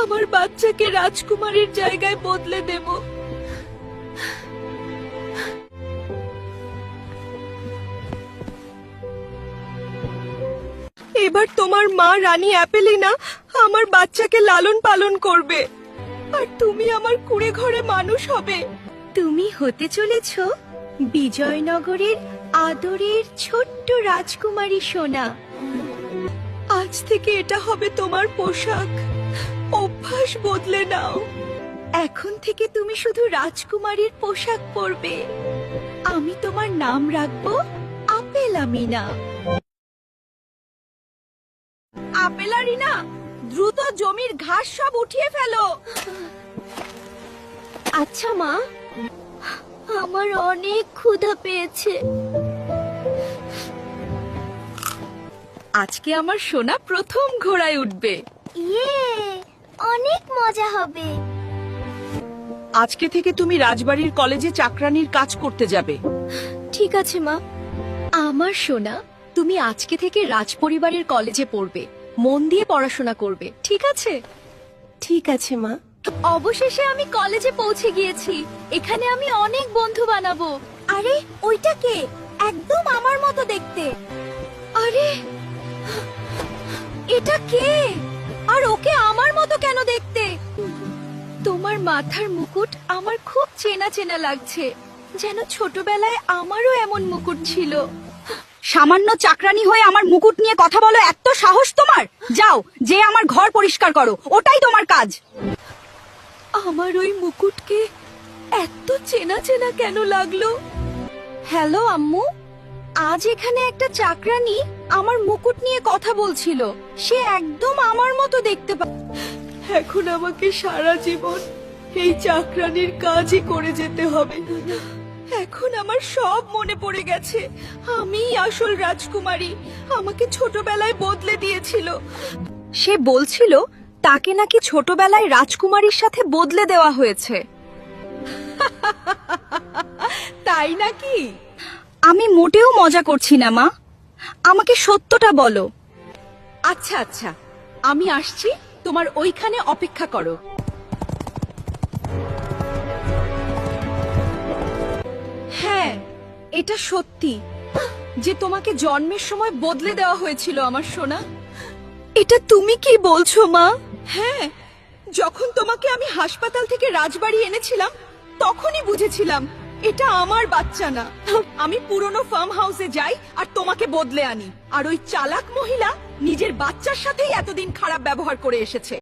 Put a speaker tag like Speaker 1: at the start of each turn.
Speaker 1: আমার বাচ্চাকে রাজকুমারীর জায়গায় বদলে দেব। এবার তোমার মা রানী অ্যাপেলিনা আমার বাচ্চাকে লালন পালন করবে, আর তুমি আমার কুঁড়ে ঘরে মানুষ হবে। তুমি হতে চলেছ বিজয়নগরের আদরের ছোট্ট রাজকুমারী সোনা। আজ থেকে এটা হবে তোমার পোশাক। অভ্যাস বদলে নাও। এখন থেকে তুমি শুধু রাজকুমারীর পোশাক পরবে। আমি তোমার নাম রাখবো আপেল আমিনা। আপেল আরিনা, দ্রুত জমির ঘাস সব উঠিয়ে ফেলো। আচ্ছা মা, আমার অনেক ক্ষুধা পেয়েছে। আজকে আমার সোনা প্রথম ঘোড়ায় উঠবে।
Speaker 2: ইয়ে, অনেক মজা হবে।
Speaker 1: আজকে থেকে তুমি রাজবাড়ির কলেজে চাকরানির কাজ করতে যাবে। ঠিক আছে মা। আমার সোনা, তুমি আজকে থেকে রাজপরিবারের কলেজে পড়বে। মন দিয়ে পড়াশোনা করবে, ঠিক আছে? ঠিক আছে মা। অবশেষে আমি কলেজে পৌঁছে গিয়েছি। এখানে আমি অনেক বন্ধু বানাবো।
Speaker 2: আরে ওইটা কে? একদম আমার মতো দেখতে।
Speaker 1: আরে এটা কে? আর ওকে আমার মতো কেন দেখতে? তোমার মাথার মুকুট আমার খুব চেনা চেনা লাগছে, যেন ছোটবেলায় আমারও এমন মুকুট ছিল।
Speaker 3: সামান্য চাকরানি হয়ে আমার মুকুট নিয়ে কথা বলো, এত সাহস তোমার? যাও, যে আমার ঘর পরিষ্কার করো, ওটাই তোমার কাজ।
Speaker 1: আমার ওই মুকুটকে এত চেনা চেনা কেন লাগলো? হ্যালো আম্মু, আজ এখানে একটা চাকরানি আমার মুকুট নিয়ে কথা বলছিল। সে একদম আমার মতো দেখতে এখন আমাকে সারা জীবন এই চাকরানির কাজই করে যেতে হবে। এখন আমার সব মনে পড়ে গেছে। আমিই আসল রাজকুমারী। আমাকে ছোটবেলায় বদলে দিয়েছিল।
Speaker 3: সে বলছিল তাকে নাকি ছোটবেলায় রাজকুমারীর সাথে বদলে দেওয়া হয়েছে।
Speaker 1: তাই নাকি?
Speaker 3: আমি মোটেও মজা করছি না মা, আমাকে সত্যটা বলো।
Speaker 1: আচ্ছা আচ্ছা, আমি আসছি। তোমার ওইখানে অপেক্ষা করো। হ্যাঁ, এটা সত্যি যে তোমাকে জন্মের সময় বদলে দেওয়া হয়েছিল আমার সোনা। এটা তুমি কি বলছো মা? হ্যাঁ, যখন তোমাকে আমি হাসপাতাল থেকে রাজবাড়ি এনেছিলাম তখনই বুঝেছিলাম এটা আমার বাচ্চা না। আমি পুরনো ফার্ম হাউসে যাই আর তোমাকে বদলে আনি, আর ওই চালাক মহিলা নিজের বাচ্চার সাথেই এতদিন খারাপ ব্যবহার করে এসেছে।